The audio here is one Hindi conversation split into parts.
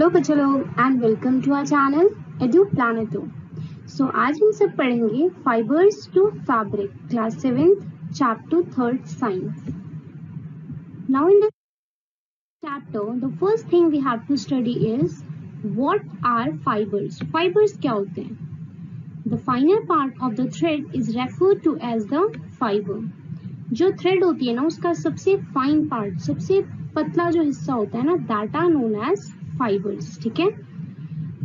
हेलो बच्चों लोग and welcome to our channel Edu Planeto. So आज हम सब पढ़ेंगे fibres to fabric class 7th chapter 3rd science. Now in this chapter the first thing we have to study is what are fibres. Fibres क्या होते हैं? The finer part of the thread is referred to as the fibre. जो थ्रेड होती है ना उसका सबसे फाइन पार्ट, सबसे पतला जो हिस्सा होता है ना, that are known as fibers. ठीक है,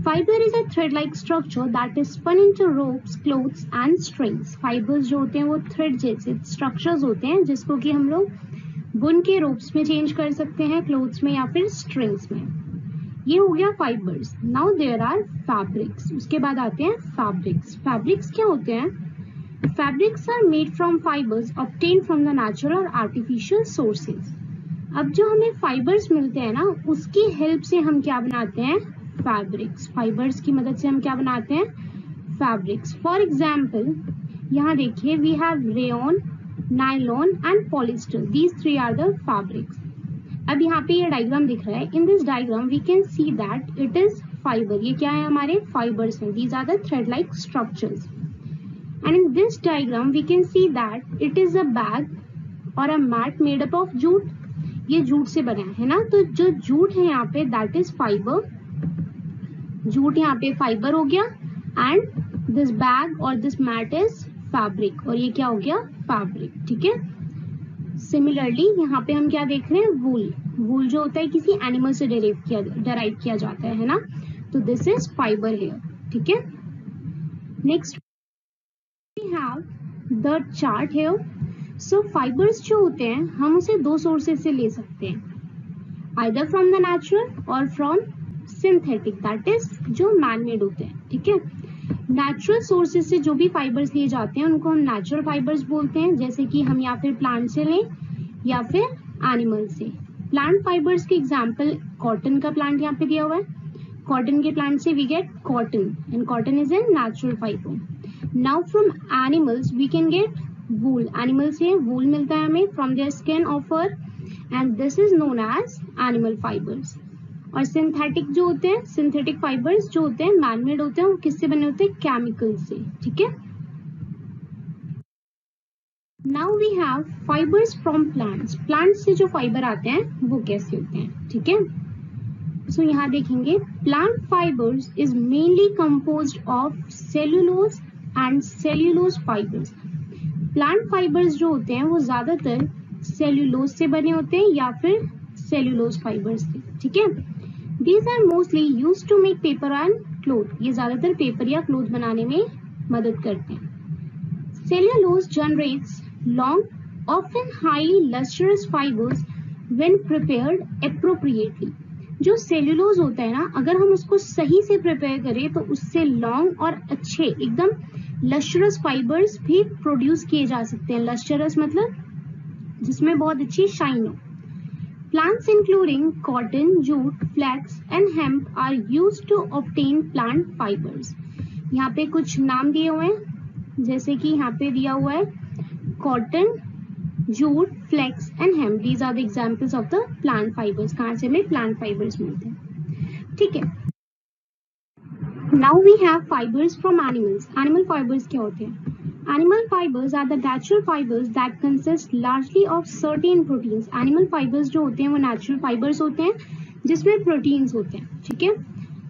fiber is a thread like structure that is spun into ropes, cloths and strings. fibers जो होते हैं वो thread जैसे structures होते हैं जिसको कि हम लोग बुन के ropes में change कर सकते हैं, clothes में या फिर strings में। ये हो गया fibers. Now there are fabrics. उसके बाद आते हैं fabrics. fabrics क्या होते हैं? fabrics are made from fibers obtained from the natural or artificial sources. अब जो हमें फाइबर्स मिलते हैं ना उसकी हेल्प से हम क्या बनाते हैं? फैब्रिक्स। फाइबर्स की मदद से हम क्या बनाते हैं? फैब्रिक्स। फॉर एग्जाम्पल यहाँ देखिए, we have rayon, nylon and polyester, these three are the fabrics. अब यहाँ पे ये डायग्राम दिख रहा है, in this diagram we can see that it is fibre. ये क्या है? हमारे फाइबर्स हैं, these are the thread like structures. And in this diagram we can see that it is a bag or a mat made up of jute. ये जूट से बना है ना, तो जो जूट है यहाँ पे दैट इज फाइबर। जूट यहाँ पे फाइबर हो गया एंड दिस बैग और दिस मैट इज फैब्रिक, और ये क्या हो गया? फैब्रिक। ठीक है, सिमिलरली यहाँ पे हम क्या देख रहे हैं? वूल। वूल जो होता है किसी एनिमल से डराइव किया जाता है ना, तो दिस इज फाइबर हेयर। ठीक है, next we have the chart here. So fibres जो होते हैं हम उसे दो सोर्सेज से ले सकते हैं, आइदर फ्रॉम द नेचुरल और फ्रॉम सिंथेटिक, दैट इज जो मैन मेड होते हैं। ठीक है, नेचुरल सोर्सेज से जो भी फाइबर्स लिए जाते हैं उनको हम नेचुरल फाइबर्स बोलते हैं, जैसे कि हम या फिर प्लांट से लें या फिर एनिमल से। प्लांट फाइबर्स के एग्जाम्पल, कॉटन का प्लांट यहाँ पे दिया हुआ है, कॉटन के प्लांट से we get cotton and cotton is a natural fibre. Now from animals we can get wool. Animal से वूल मिलता है हमें फ्रॉम देयर स्किन और fur, and this is known as animal fibres. और सिंथेटिक जो होते हैं, सिंथेटिक फाइबर्स जो होते हैं मैन मेड होते हैं, वो किससे बने होते हैं? केमिकल से। ठीक है, now we have fibres from plants. Plants से जो फाइबर आते हैं वो कैसे होते हैं? ठीक है, सो यहाँ देखेंगे, plant fibres is mainly composed of cellulose and cellulose fibres. Plant fibres जो होते हैं वो ज्यादातर सेल्यूलोज से बने होते हैं या फिर सेल्यूलोज फाइबर्स से। ठीक है, these are mostly used to make paper and cloth. ये ज्यादातर पेपर या क्लोथ बनाने में मदद करते हैं। Cellulose generates long often highly lustrous fibres when prepared appropriately. जो सेल्यूलोज होता है ना, अगर हम उसको सही से प्रिपेयर करें तो उससे लॉन्ग और अच्छे एकदम लस्ट्रस फाइबर्स भी प्रोड्यूस किए जा सकते हैं। लस्ट्रस मतलब जिसमें बहुत अच्छी शाइन हो। Plants including cotton, jute, flax and hemp are used to obtain plant fibres. यहाँ पे कुछ नाम दिए हुए हैं, जैसे कि यहाँ पे दिया हुआ है cotton, jute, flax and hemp, these are the examples of the plant fibres. कहाँ से हमें प्लांट फाइबर्स मिलते हैं? ठीक है, now we have fibres from animals. Animal fibres क्या होते हैं? Animal fibers are the natural fibers that consist largely of certain proteins. Animal fibers जो होते हैं वो natural fibers होते हैं जिसमें proteins होते हैं। ठीक है,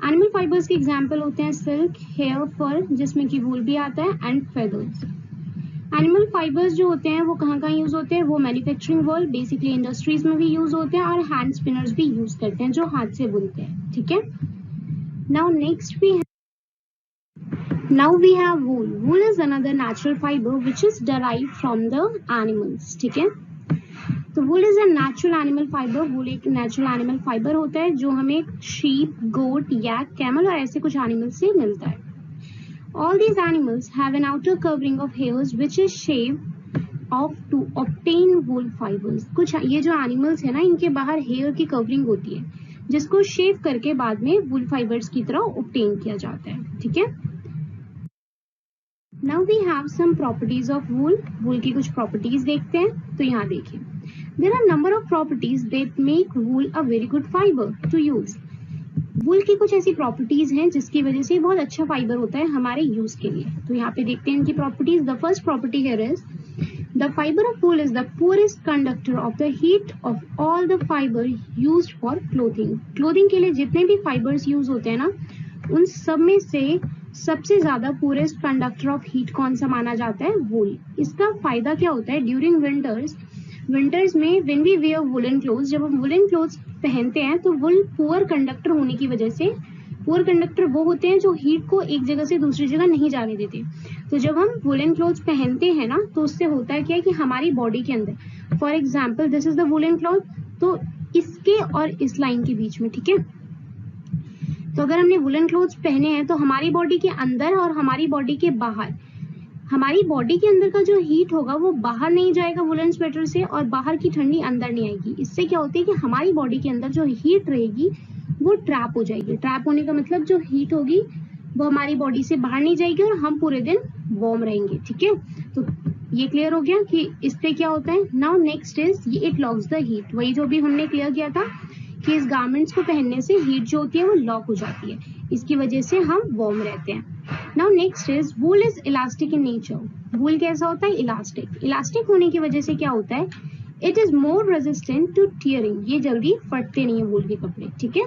Animal fibers के example होते हैं silk, hair, fur जिसमें कि wool भी आता है and feathers. Animal fibers जो होते हैं वो कहाँ कहाँ यूज होते हैं? वो manufacturing world, basically industries में भी यूज होते हैं और hand spinners भी यूज करते हैं जो हाथ से बुनते हैं। ठीक है, now next Now we have wool. Wool is another natural fiber which is derived from the animals. ठीक है, तो wool is a natural animal fiber. wool एक natural animal fiber होता है जो हमें sheep, goat, yak, camel और ऐसे कुछ animals से मिलता है। All these animals have an outer covering of hairs which is shaved off to obtain wool fibers. कुछ ये जो animals है ना, इनके बाहर hair की covering होती है जिसको shave करके बाद में wool fibers की तरह obtain किया जाता है। ठीक है, Now we have some properties of wool. wool की कुछ properties देखते हैं, तो यहाँ देखिए, there are number of properties that make wool a very good fiber to use. वूल की कुछ ऐसी प्रॉपर्टीज हैं जिसकी वजह से बहुत अच्छा फाइबर होता है हमारे यूज के लिए। तो यहाँ पे देखते हैं इनकी properties. The first property here is the fibre of wool is the poorest conductor of the heat of all the fibre used for clothing. Clothing के लिए जितने भी फाइबर्स यूज होते हैं ना, उन सब में से सबसे ज्यादा पुअरेस्ट कंडक्टर ऑफ हीट कौन सा माना जाता है? वूल। इसका फायदा क्या होता है? ड्यूरिंग विंटर्स में when we wear woollen clothes, जब हम वुलन क्लोथ्स पहनते हैं तो वुल पुअर कंडक्टर होने की वजह से, पुअर कंडक्टर वो होते हैं जो हीट को एक जगह से दूसरी जगह नहीं जाने देते। तो जब हम वुलन क्लोथ्स पहनते हैं ना, तो उससे होता है क्या है कि हमारी बॉडी के अंदर, for example this is the woollen cloth, तो इसके और इस लाइन के बीच में, ठीक है, तो अगर हमने वुलन क्लोथ्स पहने हैं तो हमारी बॉडी के अंदर और हमारी बॉडी के बाहर, हमारी बॉडी के अंदर का जो हीट होगा वो बाहर नहीं जाएगा वुलन स्वेटर से, और बाहर की ठंडी अंदर नहीं आएगी। इससे क्या होता है कि हमारी बॉडी के अंदर जो हीट रहेगी वो ट्रैप हो जाएगी। ट्रैप होने का मतलब जो हीट होगी वो हमारी बॉडी से बाहर नहीं जाएगी और हम पूरे दिन वार्म रहेंगे। ठीक है, तो ये क्लियर हो गया कि इससे क्या होता है। Now next is it locks the heat. वही जो भी हमने क्लियर किया था कि इस गारमेंट्स को पहनने से हीट जो होती है वो लॉक हो जाती है, इसकी वजह से हम वार्म रहते हैं। Now next is wool is elastic in nature. Wool कैसा होता है? इलास्टिक। इलास्टिक होने की वजह से क्या होता है? It is more resistant to tearing. ये जल्दी फटते नहीं है वूल के कपड़े। ठीक है,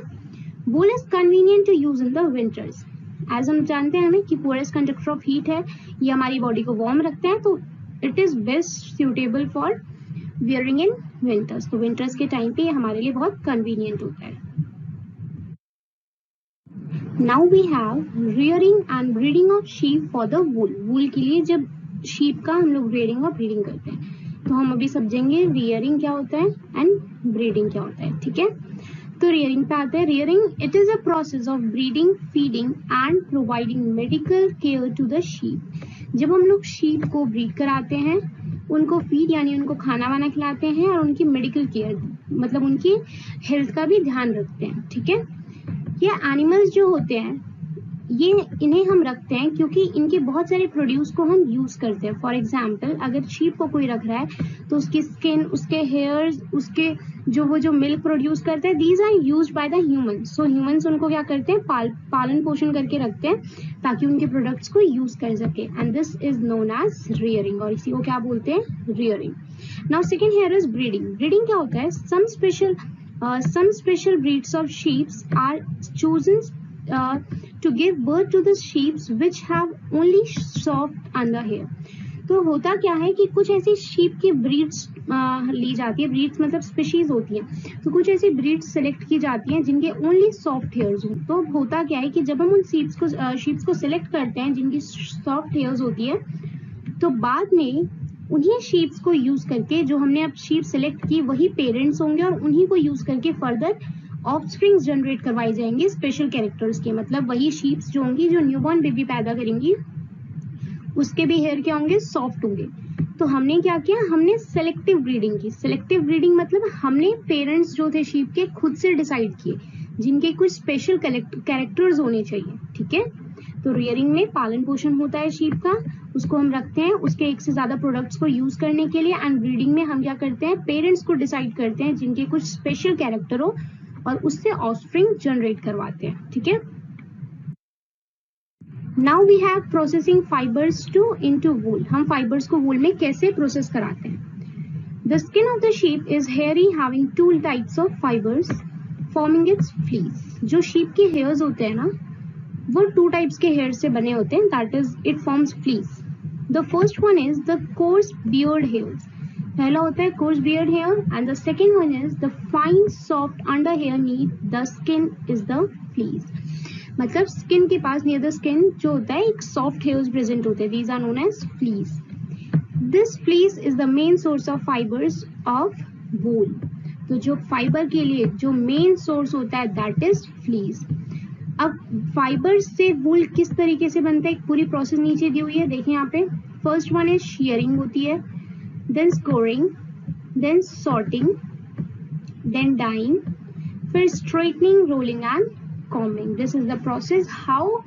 wool is convenient to use in the winters. As हम जानते हैं हमें कि पुअरेस्ट कंडक्टर ऑफ हीट है, ये हमारी बॉडी को वार्म रखते हैं, तो it is best suitable for wearing in winters. तो विंटर्स के टाइम पे ये हमारे लिए बहुत कन्वीनियंट होता है। Now we have rearing and breeding of sheep for the wool. Wool के लिए जब शीप का हम लोग रियरिंग और ब्रीडिंग करते हैं, तो हम अभी समझेंगे रियरिंग क्या होता है एंड ब्रीडिंग क्या होता है। ठीक है, तो रियरिंग पे आते हैं। Rearing it is a process of breeding, feeding and providing medical care to the sheep. जब हम लोग शीप को ब्रीड कराते हैं, उनको फीड यानी उनको खाना वाना खिलाते हैं और उनकी मेडिकल केयर मतलब उनकी हेल्थ का भी ध्यान रखते हैं। ठीक है, ये एनिमल्स जो होते हैं ये इन्हें हम रखते हैं क्योंकि इनके बहुत सारे प्रोड्यूस को हम यूज करते हैं। फॉर एग्जाम्पल अगर शीप को कोई रख रहा है तो उसकी स्किन, उसके हेयर्स, उसके जो मिल्क प्रोड्यूस करते हैं, these are use by the humans. So humans उनको क्या करते हैं? पालन पोषण करके रखते हैं ताकि उनके प्रोडक्ट्स को यूज कर सके, and this is known as rearing, और इसी को क्या बोलते हैं? Rearing. Now second here is breeding. Breeding क्या होता है? some special breeds of sheep are chosen to give birth to the sheep which have only soft underhair। तो होता क्या है कि कुछ ऐसी शीप की ब्रीड्स ली जाती है, ब्रीड्स मतलब स्पीशीज होती हैं, तो कुछ ऐसी ब्रीड्स सेलेक्ट की जाती हैं जिनके ओनली सॉफ्ट हेयर्स हो। तो होता क्या है कि जब हम उन शीप्स को सिलेक्ट करते हैं जिनकी सॉफ्ट हेयर्स होती है, तो बाद में उन्हीं शीप्स को यूज करके, जो हमने अब शीप सिलेक्ट की वही पेरेंट्स होंगे और उन्हीं को यूज करके फर्दर ऑफस्प्रिंग्स जनरेट करवाए जाएंगे स्पेशल कैरेक्टर्स के। मतलब वही शीप्स जो होंगी जो न्यूबॉर्न बेबी पैदा करेंगी, उसके भी हेयर क्या होंगे? सॉफ्ट होंगे। तो हमने क्या किया? हमने सेलेक्टिव ब्रीडिंग की। सेलेक्टिव ब्रीडिंग मतलब हमने पेरेंट्स जो थे शीप के खुद से डिसाइड किए जिनके कुछ स्पेशल कैरेक्टर्स होने चाहिए। ठीक है, तो रियरिंग में पालन पोषण होता है शीप का, उसको हम रखते हैं उसके एक से ज्यादा प्रोडक्ट्स को यूज करने के लिए, एंड ब्रीडिंग में हम क्या करते हैं? पेरेंट्स को डिसाइड करते हैं जिनके कुछ स्पेशल कैरेक्टर हो और उससे ऑफस्प्रिंग जनरेट करवाते हैं। ठीक है, now we have processing fibres into wool. हम फाइबर्स को वूल में कैसे प्रोसेस कराते हैं? The skin of the sheep is hairy having two types of fibres forming its fleece. जो शीप के हेयर्स होते हैं ना, वो टू टाइप्स के हेयर से बने होते हैं, that is it forms fleece. The first one is the coarse beard hairs. पहला होता है coarse beard hair, and the second one is the fine soft under hair near the skin is the fleece. मतलब स्किन के पास नियर द स्किन जो होता है एक सॉफ्ट हेयर्स प्रेजेंट होते हैं, these are known as fleece. This fleece is the main source of fibres of wool. तो जो फाइबर के लिए जो मेन सोर्स होता है दैट इज फ्लीस। अब फाइबर से वूल किस तरीके से बनता है, एक पूरी प्रोसेस नीचे दी हुई है, देखिए यहाँ पे। फर्स्ट वन इज शेयरिंग होती है, then scouring, then sorting, then dyeing, फिर straightening, rolling and combing. This is the process how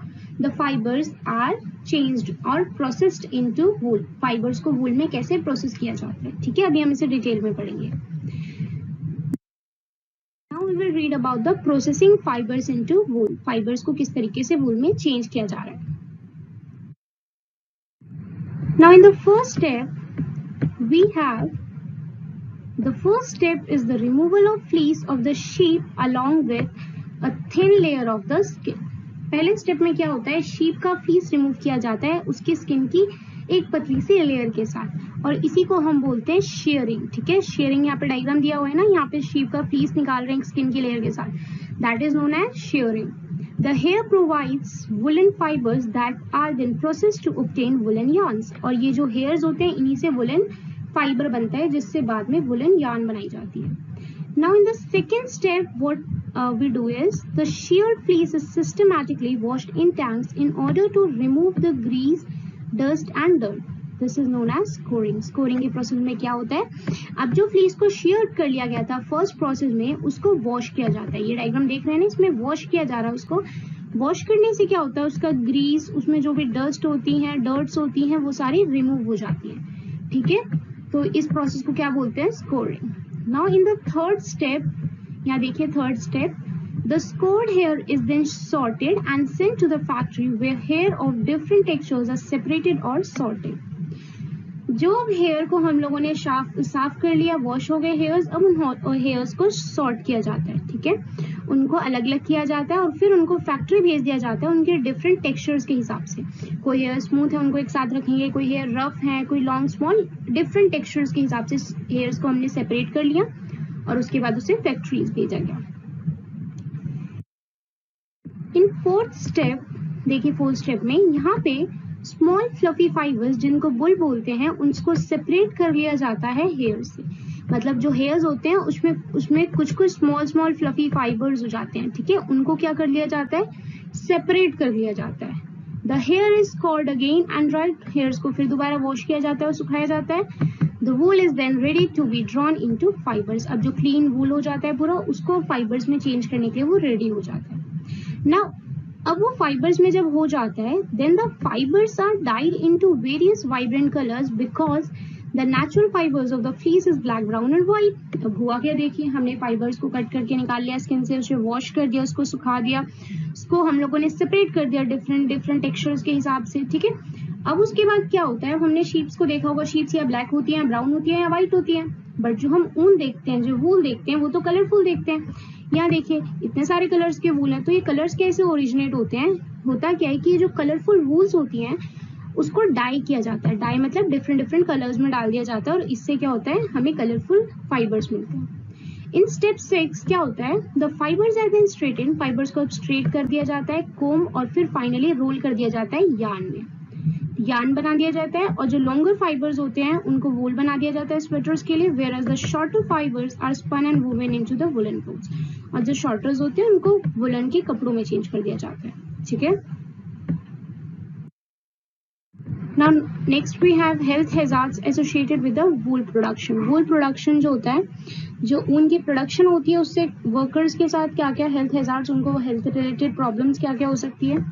the fibres are changed और प्रोसेस्ड इनटू वूल। फाइबर्स को वूल में कैसे प्रोसेस किया जाता है, ठीक है, अभी हम इसे डिटेल में पढ़ेंगे। Now we will read about the processing fibers into wool. Fibers को किस तरीके से wool में change किया जा रहा है. Now in the first step, we have the first step is the removal of fleece of the sheep along with a thin layer of the skin. पहले स्टेप में क्या होता है, शीप का फ्लीस रिमूव किया जाता है उसकी स्किन की एक पतली सी लेयर के साथ, और इसी को हम बोलते हैं शेयरिंग. ठीक है, शेयरिंग यहाँ पे डायग्राम दिया हुआ है ना, यहाँ पे शीप का फ्लीस निकाल रहे हैं स्किन की लेयर के साथ. That is known as shearing. The hair provides woolen fibers that are then processed to obtain woolen yarns. और ये जो hairs होते हैं इन्हीं से woolen fiber बनता है जिससे बाद में woolen yarn बनाई जाती है. Now in the second step, what we do is the sheared fleece is systematically washed in tanks in order to remove the grease, dust and dirt. This is known as scoring. Scoring के प्रोसेस में क्या होता है, अब जो फ्लीस को शेयर कर लिया गया था फर्स्ट प्रोसेस में उसको वॉश किया जाता है. ये डायग्राम देख रहे हैं ना, इसमें वॉश किया जा रहा है. उसको वॉश करने से क्या होता है, उसका ग्रीस, उसमें जो भी डस्ट होती हैं, डर्ट्स होती हैं, वो सारी रिमूव हो जाती है. ठीक है, तो इस प्रोसेस को क्या बोलते हैं, scoring. Now in the third step, यहाँ देखिए third step, the scored hair is then sorted and sent to the factory where hair of different textures are separated or sorted. जो हेयर को हम लोगों ने साफ कर लिया, वॉश हो गए हेयर्स, अब उन हेयर्स को सॉर्ट किया जाता है. ठीक है, उनको अलग अलग किया जाता है और फिर उनको फैक्ट्री भेज दिया जाता है उनके डिफरेंट टेक्सचर्स के हिसाब से. कोई हेयर स्मूथ है उनको एक साथ रखेंगे, कोई हेयर रफ है, कोई लॉन्ग स्मॉल, डिफरेंट टेक्सचर्स के हिसाब से हेयर्स को हमने सेपरेट कर लिया और उसके बाद उसे फैक्ट्रीज भेजा गया. इन फोर्थ स्टेप, देखिए फोर्थ स्टेप में यहाँ पे स्मॉल फ्लफी फाइबर्स जिनको बुल बोलते हैं उनको सेपरेट कर लिया जाता है हेयर से. मतलब जो हेयर्स होते हैं उसमें कुछ स्मॉल फ्लफी फाइबर्स हो जाते हैं. ठीक है, उनको क्या कर लिया जाता है, सेपरेट कर लिया जाता है. The here is scored again and dried. Hairs को फिर दोबारा वॉश किया जाता है और सुखाया जाता है. The wool is then ready to be drawn into fibres. अब जो क्लीन वूल हो जाता है पूरा, उसको फाइबर्स में चेंज करने के लिए वो रेडी हो जाता है. नाउ अब वो फाइबर्स में जब हो जाता है, then the fibres are dyed into various vibrant colours because the natural fibres of the fleece is black, brown and white. अब हुआ क्या, देखिए हमने फाइबर्स को कट करके निकाल लिया स्किन से, उसे वॉश कर दिया, उसको सुखा दिया, उसको हम लोगों ने सेपरेट कर दिया डिफरेंट टेक्सचर्स के हिसाब से. ठीक है, अब उसके बाद क्या होता है, हमने शीप्स को देखा होगा, शीप्स या ब्लैक होती हैं, ब्राउन होती है या व्हाइट होती है, बट जो हम ऊन देखते हैं, जो वूल देखते हैं, वो तो कलरफुल देखते हैं. यहाँ देखिए इतने सारे कलर्स के वूल हैं, तो ये कलर्स कैसे ओरिजिनेट होते हैं, होता क्या है कि ये जो कलरफुल वूल्स होती हैं उसको डाई किया जाता है. डाई मतलब डिफरेंट कलर्स में डाल दिया जाता है और इससे क्या होता है, हमें कलरफुल फाइबर्स मिलते हैं. इन स्टेप 6 क्या होता है, the fibres are then straightened. Fibres को अब स्ट्रेट कर दिया जाता है, कोम, और फिर फाइनली रोल कर दिया जाता है यार्न में. यार्न बना दिया जाता है और जो लॉन्गर फाइबर्स होते हैं उनको वूल बना दिया जाता है स्वेटर्स के लिए, whereas the shorter fibres are spun and woven into the woollen clothes. और जो शॉर्टर्स होते हैं उनको वुलन के कपड़ों में चेंज कर दिया जाता है. ठीक है, now next we have health hazards associated with the wool production. Wool production जो होता है, जो ऊन की प्रोडक्शन होती है, उससे वर्कर्स के साथ क्या क्या हेल्थ हैजार्ड्स, उनको हेल्थ रिलेटेड प्रॉब्लम्स क्या क्या हो सकती है.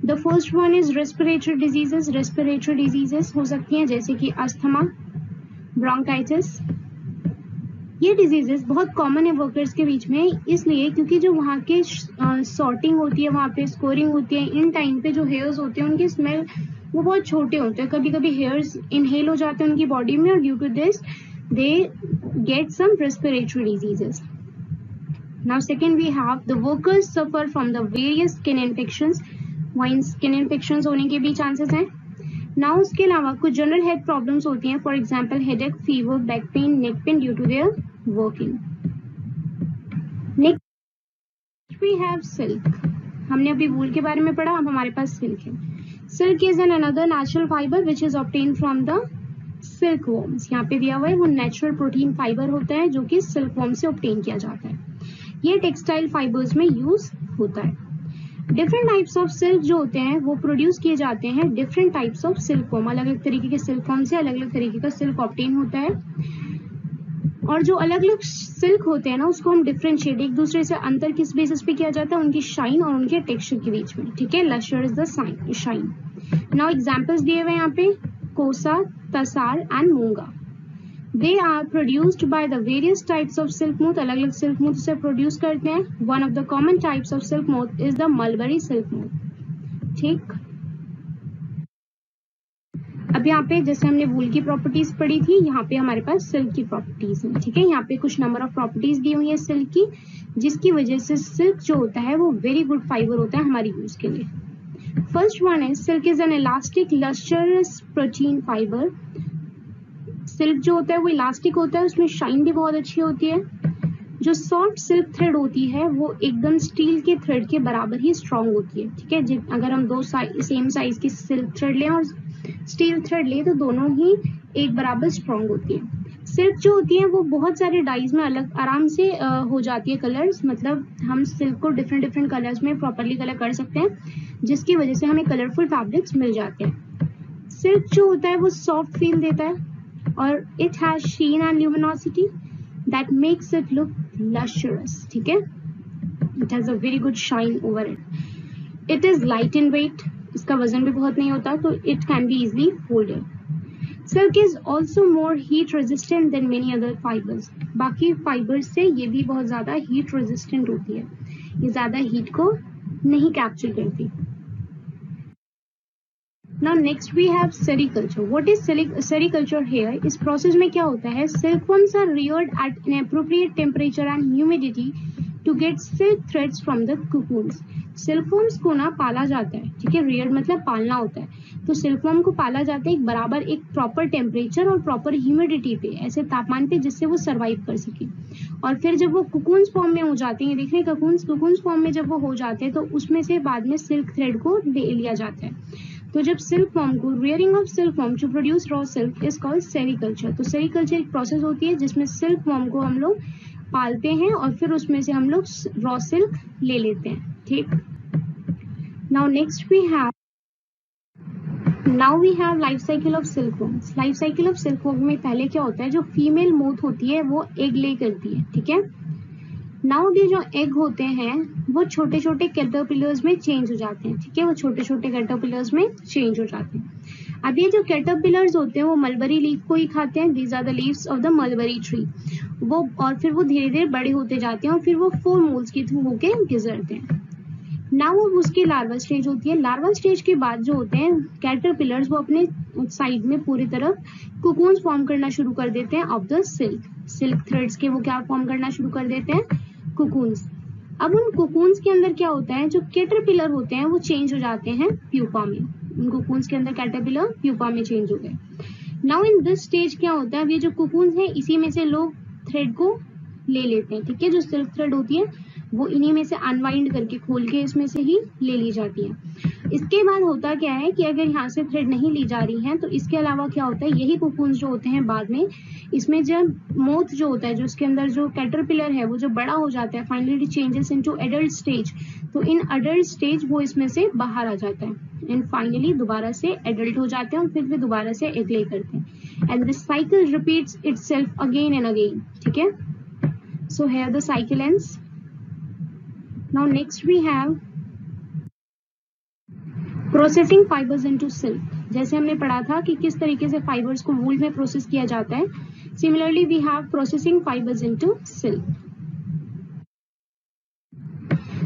The first one is respiratory diseases. Respiratory diseases हो सकती हैं जैसे कि अस्थमा, ब्रोंकाइटिस. ये डिजीजेस बहुत कॉमन है वर्कर्स के बीच में, इसलिए क्योंकि जो वहाँ के सॉर्टिंग होती है, वहाँ पे स्कोरिंग होती है, इन टाइम पे जो हेयर्स होते हैं उनके स्मेल वो बहुत छोटे होते हैं. कभी कभी हेयर्स इनहेल हो जाते हैं उनकी बॉडी में और due to this they get some respiratory diseases. Now second we have the workers suffer from the various skin infections. वहीं स्किन इन्फेक्शंस होने के भी चांसेस हैं. नाउ उसके अलावा कुछ जनरल हेल्थ प्रॉब्लम्स होती हैं, for example headache, fever, back pain, neck pain due to their working. Next we have silk. हमने अभी वूल के बारे में पढ़ा, अब हमारे पास सिल्क है. Silk is an another natural fibre which is obtain from the silk worms. यहाँ पे दिया हुआ है, वो नेचुरल प्रोटीन फाइबर होता है जो कि सिल्क वॉर्म से ऑब्टेन किया जाता है. ये टेक्सटाइल फाइबर्स में यूज होता है. डिफरेंट टाइप्स ऑफ सिल्क जो होते हैं वो प्रोड्यूस किए जाते हैं different types of silk form. अलग अलग तरीके के सिल्क फॉर्म से अलग अलग तरीके का सिल्क ऑब्टेन होता है. और जो अलग अलग सिल्क होते हैं ना, उसको हम डिफरेंशिएट, एक दूसरे से अंतर किस बेसिस पे किया जाता है, उनकी शाइन और उनके टेक्सचर के बीच में. ठीक है, lustre is the shine. Now examples दिए हुए यहाँ पे, kosa, tasar and muga. They are produced by the various types of silk moth. अलग अलग silk moth से प्रोड्यूस करते हैं. One of the common types of silk moth is the mulberry silk moth. ठीक. अब यहाँ पे जैसे हमने वूल की प्रॉपर्टीज पढ़ी थी, यहाँ पे हमारे पास सिल्क की प्रॉपर्टीज हैं. ठीक है, यहाँ पे कुछ नंबर ऑफ प्रॉपर्टीज दी हुई है सिल्क की, जिसकी वजह से सिल्क जो होता है वो वेरी गुड फाइबर होता है हमारी यूज के लिए. फर्स्ट वन है silk is N elastic lustrous protein fibre. Silk जो होता है वो इलास्टिक होता है, उसमें शाइन भी बहुत अच्छी होती है. जो सॉफ्ट सिल्क थ्रेड होती है वो एकदम स्टील के थ्रेड के बराबर ही स्ट्रांग होती है. ठीक है, अगर हम दो सेम साइज की सिल्क थ्रेड लें और स्टील थ्रेड लें तो दोनों ही एक बराबर स्ट्रांग होती है. सिल्क जो होती है वो बहुत सारे डाइज में अलग आराम से हो जाती है कलर्स, मतलब हम सिल्क को डिफरेंट डिफरेंट कलर्स में प्रॉपरली कलर कर सकते हैं, जिसकी वजह से हमें कलरफुल फैब्रिक्स मिल जाते हैं. सिल्क जो होता है वो सॉफ्ट फील देता है और it has sheen and luminosity that makes it look lustrous. ठीक है, it has a very good shine over it. It is light in weight, इसका वजन भी बहुत नहीं होता, तो it can be easily folded. Silk is also more heat resistant than many other fibres. बाकी फाइबर्स से ये भी बहुत ज्यादा हीट रेजिस्टेंट होती है, ये ज्यादा हीट को नहीं कैप्चर करती. Now next we have sericulture. What is sericulture here? इस प्रोसेस में क्या होता है? Silkworms are reared at an appropriate temperature and humidity to get silk threads from the cocoons. सिल्कवर्म्स को ना पाला जाता है. ठीक है, reared मतलब पालना होता है. तो सिल्कवर्म को पाला जाता है एक बराबर एक प्रॉपर टेम्परेचर और प्रॉपर ह्यूमिडिटी पे, ऐसे तापमान पे जिससे वो सर्वाइव कर सके. और फिर जब वो कुकून्स फॉर्म में हो जाते हैं, देख रहे हैं कुकून्स फॉर्म में जब वो हो जाते हैं तो उसमें से बाद में सिल्क थ्रेड को ले लिया जाता है. तो जब सिल्कवर्म को rearing of silkworm to produce raw silk is called sericulture. तो सेरिकल्चर एक प्रोसेस होती है जिसमें सिल्कवर्म को हम लोग पालते हैं और फिर उसमें से हम लोग रॉ सिल्क ले लेते हैं. ठीक, now next we have life cycle of silkworms. Life cycle of silkworm में पहले क्या होता है, जो फीमेल मोथ होती है वो एग ले करती है. ठीक है, नाउ ये जो एग होते हैं वो छोटे छोटे कैटरपिलर्स में चेंज हो जाते हैं. ठीक है, वो छोटे छोटे कैटरपिलर्स में चेंज हो जाते हैं. अब ये जो कैटरपिलर्स होते हैं वो मलबरी लीफ को ही खाते हैं. These are the leaves of the mulberry tree. वो और फिर वो धीरे धीरे बड़े होते जाते हैं और फिर वो 4 मोल्स के थ्रू होके गुजरते हैं. नाउ अब उसकी लार्वा स्टेज होती है. लार्वा स्टेज के बाद जो होते हैं कैटरपिलर्स वो अपने साइड में पूरी तरफ कुकून्स फॉर्म करना शुरू कर देते हैं ऑफ द सिल्क थ्रेड्स के. वो क्या फॉर्म करना शुरू कर देते हैं, कुकून्स. अब उन कुकून्स के अंदर क्या होता है, जो कैटरपिलर होते हैं वो चेंज हो जाते हैं प्यूपा में. उन कुकून्स के अंदर कैटरपिलर प्यूपा में चेंज हो गए. नाउ इन दिस स्टेज क्या होता है, ये जो कुकून्स हैं इसी में से लोग थ्रेड को ले लेते हैं. ठीक है, जो सिल्क थ्रेड होती है वो इन्हीं में से अनवाइंड करके खोल के इसमें से ही ले ली जाती है. इसके बाद होता क्या है कि अगर यहाँ से थ्रेड नहीं ली जा रही है तो इसके अलावा क्या होता है, यही कुकून्स जो होते हैं बाद में इसमें जब मोथ जो होता है, जो उसके अंदर जो कैटरपिलर है वो जो बड़ा हो जाता है, finally changes into adult stage. तो इन एडल्ट स्टेज वो इसमें से बाहर आ जाता है एंड फाइनली दोबारा से एडल्ट हो जाते हैं और फिर दोबारा से एग ले करते हैं. And this cycle repeats itself again and again. ठीक है, so here the cycle ends. Now next we have processing fibers into silk. जैसे हमने पढ़ा था कि किस तरीके से फाइबर्स को वूल में प्रोसेस किया जाता है, similarly we have processing fibres into silk.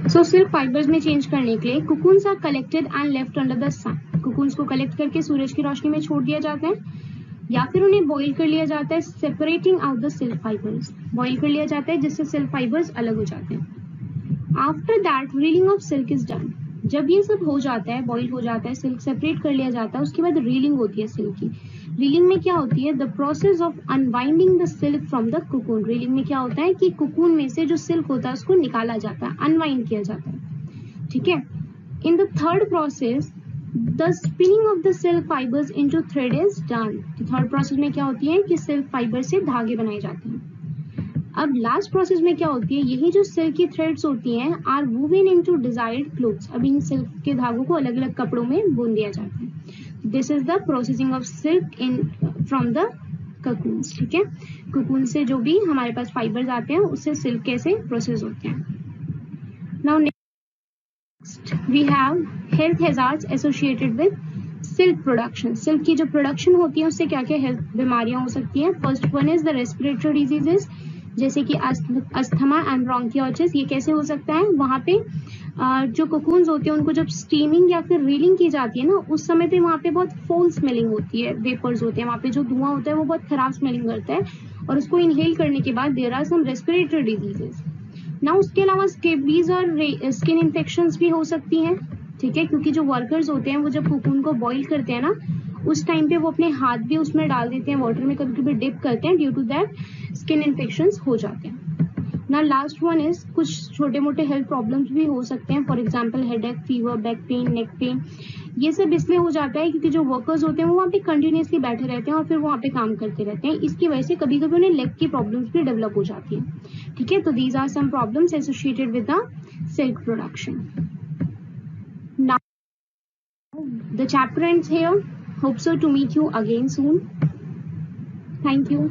So silk fibres में चेंज करने के लिए cocoons are collected and left under the sun. Cocoons को कलेक्ट करके सूरज की रोशनी में छोड़ दिया जाता है या फिर उन्हें बॉईल कर लिया जाता है, separating out the silk fibres. Boil कर लिया जाता है जिससे सिल्क फाइबर्स अलग हो जाते हैं. After that reeling of silk is done. जब ये सब हो जाता है, बॉईल हो जाता है, सिल्क सेपरेट कर लिया जाता है, उसके बाद रीलिंग होती है सिल्क की. रीलिंग में क्या होती है, the process of unwinding the silk from the cocoon. Reeling में क्या होता है कि कुकून में से जो सिल्क होता है उसको निकाला जाता है, अनवाइंड किया जाता है. ठीक है, in the third process the spinning of the silk fibres into thread is done. Third process में क्या होती है कि सिल्क फाइबर से धागे बनाए जाते हैं. अब लास्ट प्रोसेस में क्या होती है, यही जो सिल्क की थ्रेड्स होती हैं are woven into desired clothes. अब इन सिल्क के धागों को अलग अलग कपड़ों में बुन दिया जाता है. This is the processing of silk in from the cocoons. ठीक है, ककून से जो भी हमारे पास फाइबर्स आते हैं उससे सिल्क कैसे प्रोसेस होते हैं. Now next we have health hazards associated with silk production, silk की जो प्रोडक्शन होती है उससे क्या क्या हेल्थ बीमारियां हो सकती हैं. First one is the respiratory diseases, जैसे कि अस्थमा एंड ब्रोंकियोसिस. ये कैसे हो सकता है, वहां पे जो कोकून्स होते हैं उनको जब स्टीमिंग या फिर रीलिंग की जाती है ना, उस समय पे वहाँ पे बहुत फोल स्मेलिंग होती है, वेपर्स होते हैं वहाँ पे, जो धुआं होता है वो बहुत खराब स्मेलिंग करता है, और उसको इनहेल करने के बाद there are some respiratory diseases. ना उसके अलावा स्केबीज और स्किन इन्फेक्शंस भी हो सकती हैं, ठीक है, क्योंकि जो वर्कर्स होते हैं वो जब कोकून को बॉईल करते हैं ना, उस टाइम पे वो अपने हाथ भी उसमें डाल देते हैं, वाटर में कभी कभी डिप करते हैं, due to that skin infections हो जाते हैं. ना लास्ट वन इज कुछ छोटे मोटे हेल्थ प्रॉब्लम्स भी हो सकते हैं, for example headache, fever, back pain, neck pen. ये सब इसलिए हो जाता है क्योंकि जो वर्कर्स होते हैं वो वहाँ पे कंटिन्यूसली बैठे रहते हैं और फिर वहाँ पे काम करते रहते हैं, इसकी वजह से कभी कभी उन्हें लेग की प्रॉब्लम्स भी डेवलप हो जाती है. ठीक है, तो these are some problems associated with the silk production. Now the chapter ends here. Hope so to meet you again soon. Thank you.